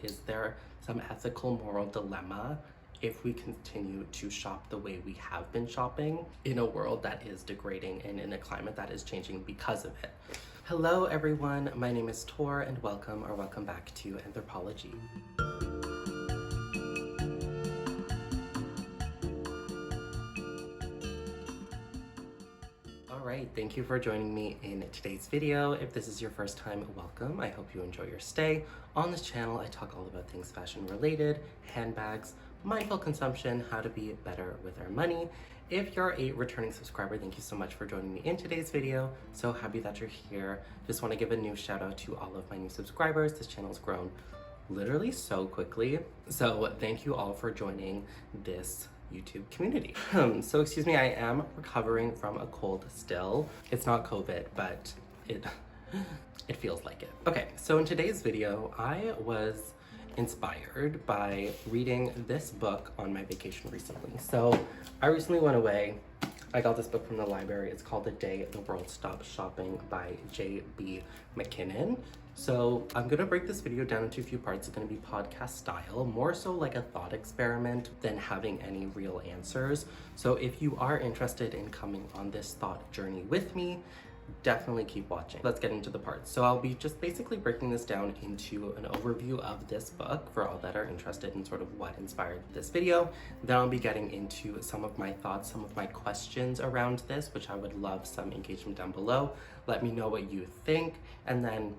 Is there some ethical, moral dilemma if we continue to shop the way we have been shopping in a world that is degrading and in a climate that is changing because of it? Hello everyone, my name is Tor and welcome back to Anthropology. Alright, thank you for joining me in today's video. If this is your first time, welcome. I hope you enjoy your stay. On this channel, I talk all about things fashion related, handbags, mindful consumption, how to be better with our money. If you're a returning subscriber, thank you so much for joining me in today's video. So happy that you're here. Just want to give a new shout out to all of my new subscribers. This channel's grown literally so quickly. So thank you all for joining this YouTube community. So excuse me, I am recovering from a cold still. It's not COVID, but it feels like it. Okay, so in today's video, I was inspired by reading this book on my vacation recently. So I recently went away. I got this book from the library. It's called The Day the World Stopped Shopping by J.B. MacKinnon. So I'm gonna break this video down into a few parts. It's gonna be podcast style, more so like a thought experiment than having any real answers. So if you are interested in coming on this thought journey with me, definitely keep watching. Let's get into the parts. So I'll be just basically breaking this down into an overview of this book for all that are interested in sort of what inspired this video. Then I'll be getting into some of my thoughts, some of my questions around this, which I would love some engagement down below. Let me know what you think, and then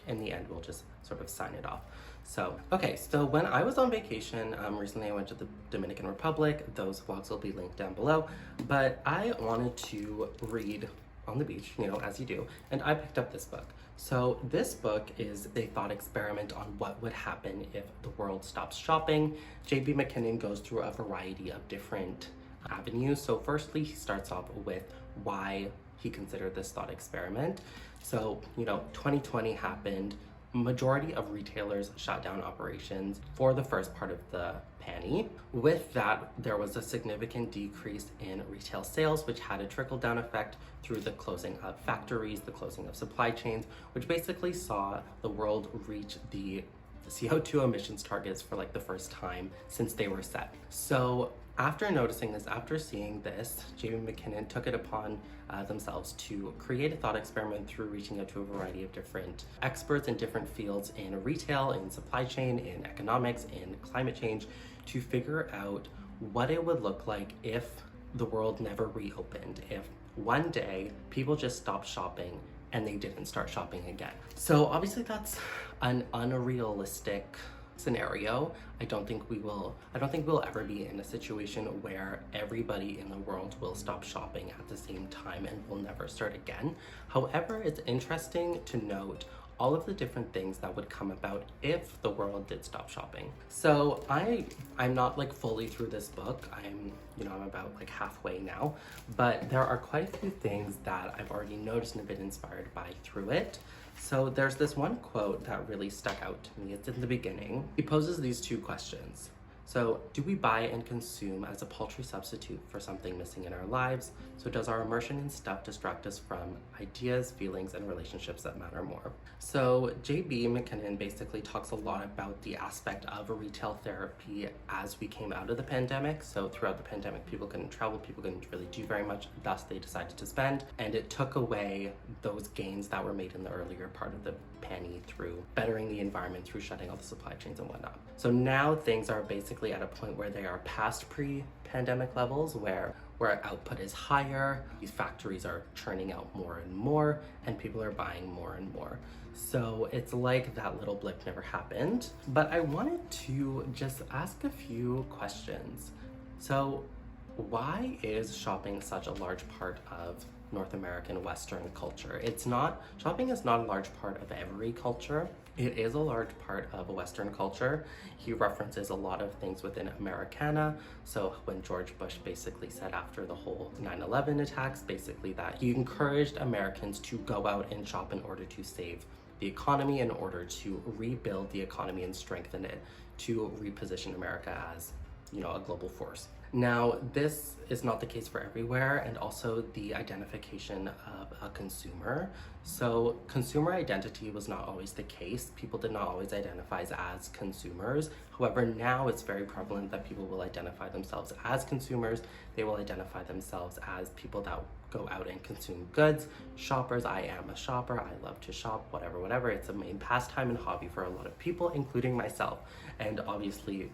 in the end, we'll just sort of sign it off. So, okay, so when I was on vacation, recently I went to the Dominican Republic. Those vlogs will be linked down below, but I wanted to read on the beach, you know, as you do, and I picked up this book. So this book is a thought experiment on what would happen if the world stops shopping. J.B. MacKinnon goes through a variety of different avenues. So firstly, he starts off with why he considered this thought experiment. So, you know, 2020 happened. Majority of retailers shut down operations for the first part of the pandemic. With that, there was a significant decrease in retail sales, which had a trickle-down effect through the closing of factories, the closing of supply chains, which basically saw the world reach the CO2 emissions targets for like the first time since they were set. So after noticing this, after seeing this, J.B. MacKinnon took it upon themselves to create a thought experiment through reaching out to a variety of different experts in different fields in retail, in supply chain, in economics, in climate change, to figure out what it would look like if the world never reopened, if one day people just stopped shopping and they didn't start shopping again. So obviously that's an unrealistic scenario. I don't think we'll ever be in a situation where everybody in the world will stop shopping at the same time and will never start again. However, it's interesting to note all of the different things that would come about if the world did stop shopping. So I'm not like fully through this book. I'm about like halfway now, but there are quite a few things that I've already noticed and been inspired by through it. So there's this one quote that really stuck out to me. It's in the beginning. He poses these two questions. So, do we buy and consume as a paltry substitute for something missing in our lives? So does our immersion in stuff distract us from ideas, feelings, and relationships that matter more? So J.B. MacKinnon basically talks a lot about the aspect of retail therapy as we came out of the pandemic. So throughout the pandemic, people couldn't travel, people couldn't really do very much, thus they decided to spend, and it took away those gains that were made in the earlier part of the pandemic through bettering the environment, through shutting all the supply chains and whatnot. So now things are basically at a point where they are past pre-pandemic levels, where output is higher, these factories are churning out more and more, and people are buying more and more. So it's like that little blip never happened. But I wanted to just ask a few questions. So why is shopping such a large part of North American Western culture? Shopping is not a large part of every culture. It is a large part of Western culture. He references a lot of things within Americana. So when George Bush basically said after the whole 9/11 attacks, basically that he encouraged Americans to go out and shop in order to save the economy, in order to rebuild the economy and strengthen it, to reposition America as, you know, a global force. Now, this is not the case for everywhere, and also the identification of a consumer. So, consumer identity was not always the case. People did not always identify as consumers. However, now it's very prevalent that people will identify themselves as consumers. They will identify themselves as people that go out and consume goods. Shoppers, I am a shopper. I love to shop, whatever. It's a main pastime and hobby for a lot of people, including myself. And obviously,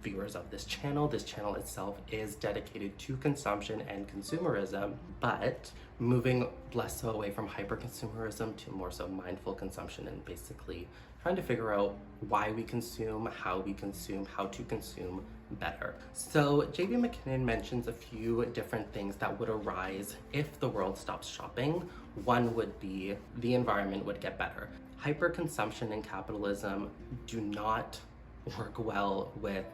viewers of this channel itself is dedicated to consumption and consumerism, but moving less so away from hyper-consumerism to more so mindful consumption, and basically trying to figure out why we consume, how to consume better. So JB MacKinnon mentions a few different things that would arise if the world stops shopping. One would be the environment would get better. Hyper-consumption and capitalism do not work well with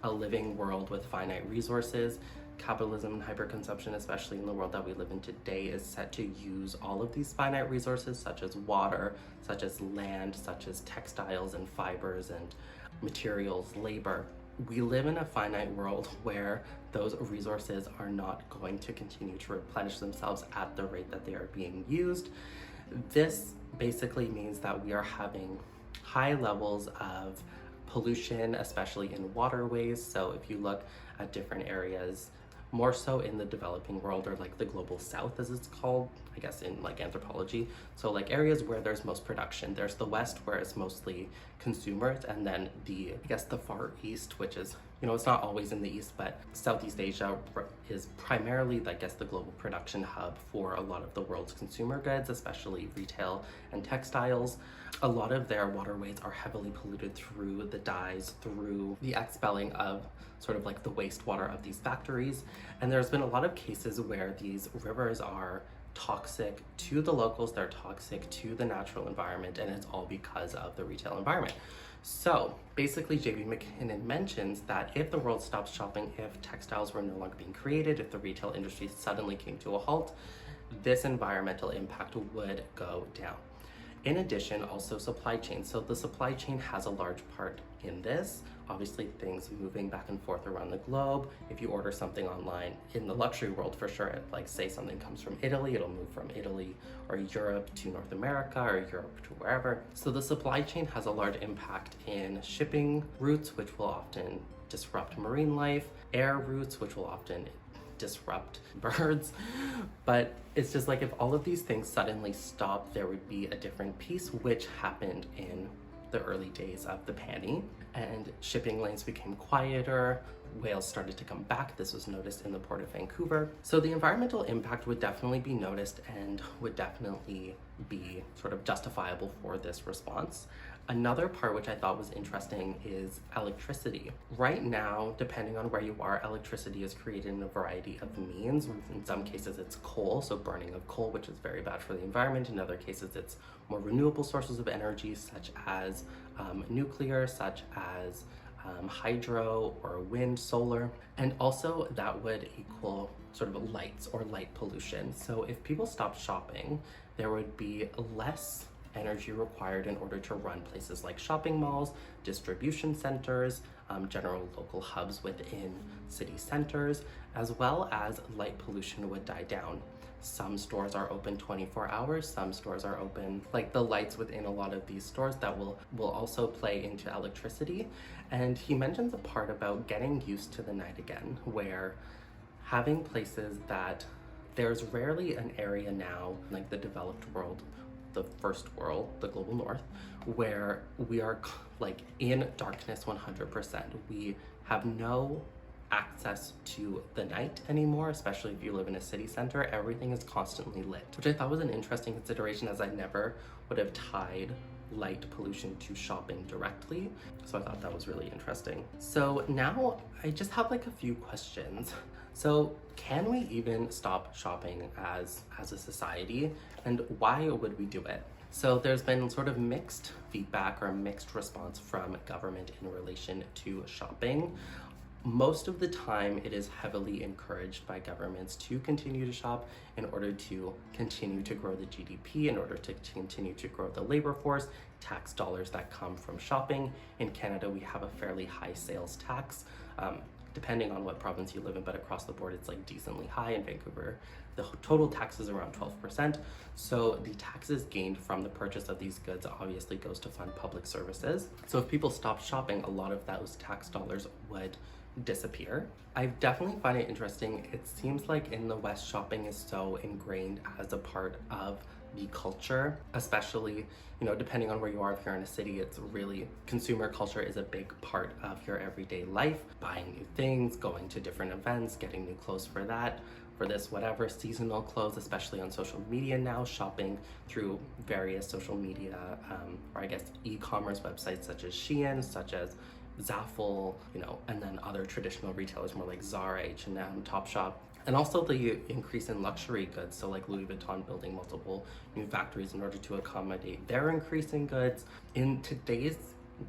a living world with finite resources. Capitalism and hyperconsumption, especially in the world that we live in today, is set to use all of these finite resources, such as water, such as land, such as textiles and fibers and materials, labor. We live in a finite world where those resources are not going to continue to replenish themselves at the rate that they are being used. This basically means that we are having high levels of pollution, especially in waterways. So if you look at different areas, more so in the developing world, or like the global south as it's called, I guess in like anthropology. So like areas where there's most production, there's the west where it's mostly consumers, and then the far east, which is, it's not always in the east, but Southeast Asia is primarily, I guess, the global production hub for a lot of the world's consumer goods, especially retail and textiles. A lot of their waterways are heavily polluted through the dyes, through the expelling of sort of like the wastewater of these factories. And there's been a lot of cases where these rivers are toxic to the locals, they're toxic to the natural environment, and it's all because of the retail environment. So basically, JB MacKinnon mentions that if the world stops shopping, if textiles were no longer being created, if the retail industry suddenly came to a halt, this environmental impact would go down. In addition, also supply chain. So the supply chain has a large part in this. Obviously, things moving back and forth around the globe. If you order something online in the luxury world, for sure, like say something comes from Italy, it'll move from Italy or Europe to North America or Europe to wherever. So the supply chain has a large impact in shipping routes, which will often disrupt marine life, air routes, which will often disrupt birds. But it's just like if all of these things suddenly stopped, there would be a different piece, which happened in the early days of the panty, and shipping lanes became quieter, whales started to come back. This was noticed in the port of Vancouver. So the environmental impact would definitely be noticed and would definitely be sort of justifiable for this response. Another part which I thought was interesting is electricity. Right now, depending on where you are, electricity is created in a variety of means. In some cases it's coal, so burning of coal, which is very bad for the environment. In other cases it's more renewable sources of energy, such as nuclear, such as hydro or wind, solar. And also that would equal sort of lights or light pollution. So if people stopped shopping, there would be less energy required in order to run places like shopping malls, distribution centers, general local hubs within city centers, as well as light pollution would die down. Some stores are open 24 hours, some stores are open, like the lights within a lot of these stores that will also play into electricity. And he mentions a part about getting used to the night again, where having places that there's rarely an area now, like the developed world, the first world, the global north, where we are like in darkness 100%. We have no access to the night anymore, especially if you live in a city center. Everything is constantly lit, which I thought was an interesting consideration, as I never would have tied light pollution to shopping directly. So I thought that was really interesting. So now I just have like a few questions. So can we even stop shopping as a society, and why would we do it? So there's been sort of mixed feedback or mixed response from government in relation to shopping. Most of the time, it is heavily encouraged by governments to continue to shop in order to continue to grow the GDP, in order to continue to grow the labor force, tax dollars that come from shopping. In Canada, we have a fairly high sales tax. depending on what province you live in, but across the board, it's like decently high. In Vancouver, the total tax is around 12%. So the taxes gained from the purchase of these goods obviously goes to fund public services. So if people stopped shopping, a lot of those tax dollars would disappear. I definitely find it interesting. It seems like in the West, shopping is so ingrained as a part of the culture, especially, you know, depending on where you are. If you're in a city, it's really, consumer culture is a big part of your everyday life. Buying new things, going to different events, getting new clothes for that, for this, whatever, seasonal clothes, especially on social media now, shopping through various social media, or I guess e-commerce websites such as Shein, such as Zaful, you know, and then other traditional retailers more like Zara, H&M, Topshop. And also the increase in luxury goods, so like Louis Vuitton building multiple new factories in order to accommodate their increase in goods. In today's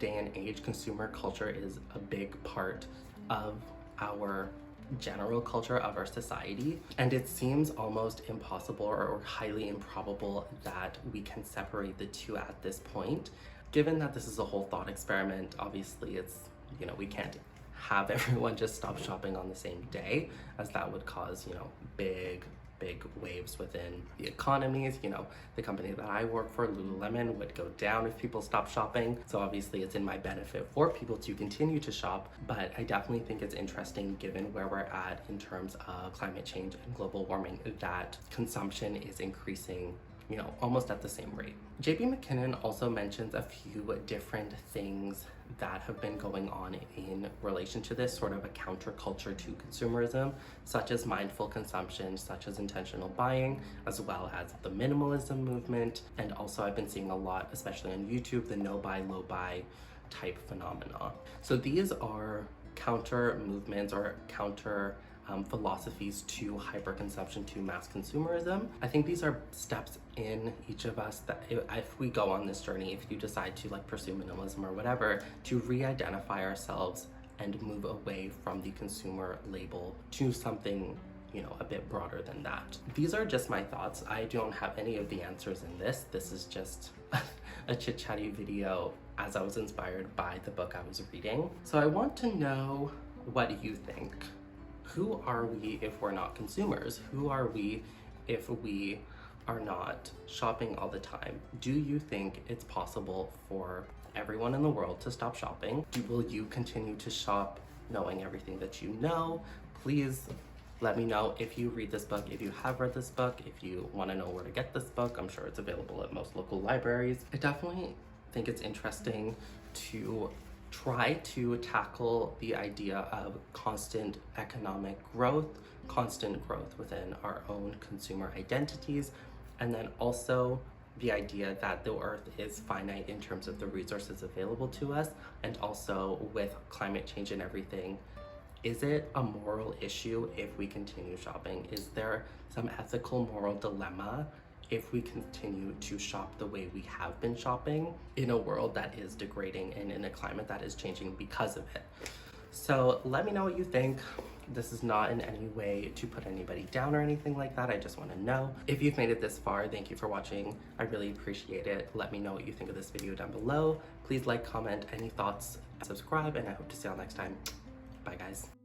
day and age, consumer culture is a big part of our general culture of our society, and it seems almost impossible or highly improbable that we can separate the two at this point. Given that this is a whole thought experiment, obviously it's, you know, we can't have everyone just stop shopping on the same day, as that would cause, you know, big waves within the economies. You know, the company that I work for, Lululemon, would go down if people stop shopping. So obviously it's in my benefit for people to continue to shop, but I definitely think it's interesting given where we're at in terms of climate change and global warming that consumption is increasing, you know, almost at the same rate. JB MacKinnon also mentions a few different things that have been going on in relation to this, sort of a counterculture to consumerism, such as mindful consumption, such as intentional buying, as well as the minimalism movement. And also I've been seeing a lot, especially on YouTube, the no buy, low buy type phenomena. So these are counter movements or counter philosophies to hyperconsumption, to mass consumerism. I think these are steps in each of us that if we go on this journey, if you decide to like pursue minimalism or whatever, to re-identify ourselves and move away from the consumer label to something, you know, a bit broader than that. These are just my thoughts. I don't have any of the answers in this. This is just a chit-chatty video as I was inspired by the book I was reading. So I want to know what you think. Who are we if we're not consumers? Who are we if we are not shopping all the time? Do you think it's possible for everyone in the world to stop shopping? Will you continue to shop knowing everything that you know? Please let me know if you read this book, if you have read this book, if you want to know where to get this book. I'm sure it's available at most local libraries. I definitely think it's interesting to try to tackle the idea of constant economic growth, constant growth within our own consumer identities, and then also the idea that the earth is finite in terms of the resources available to us, and also with climate change and everything. Is it a moral issue if we continue shopping? Is there some ethical moral dilemma if we continue to shop the way we have been shopping in a world that is degrading and in a climate that is changing because of it? So let me know what you think. This is not in any way to put anybody down or anything like that. I just want to know. If you've made it this far, thank you for watching. I really appreciate it. Let me know what you think of this video down below. Please like, comment, any thoughts, subscribe, and I hope to see y'all next time. Bye guys.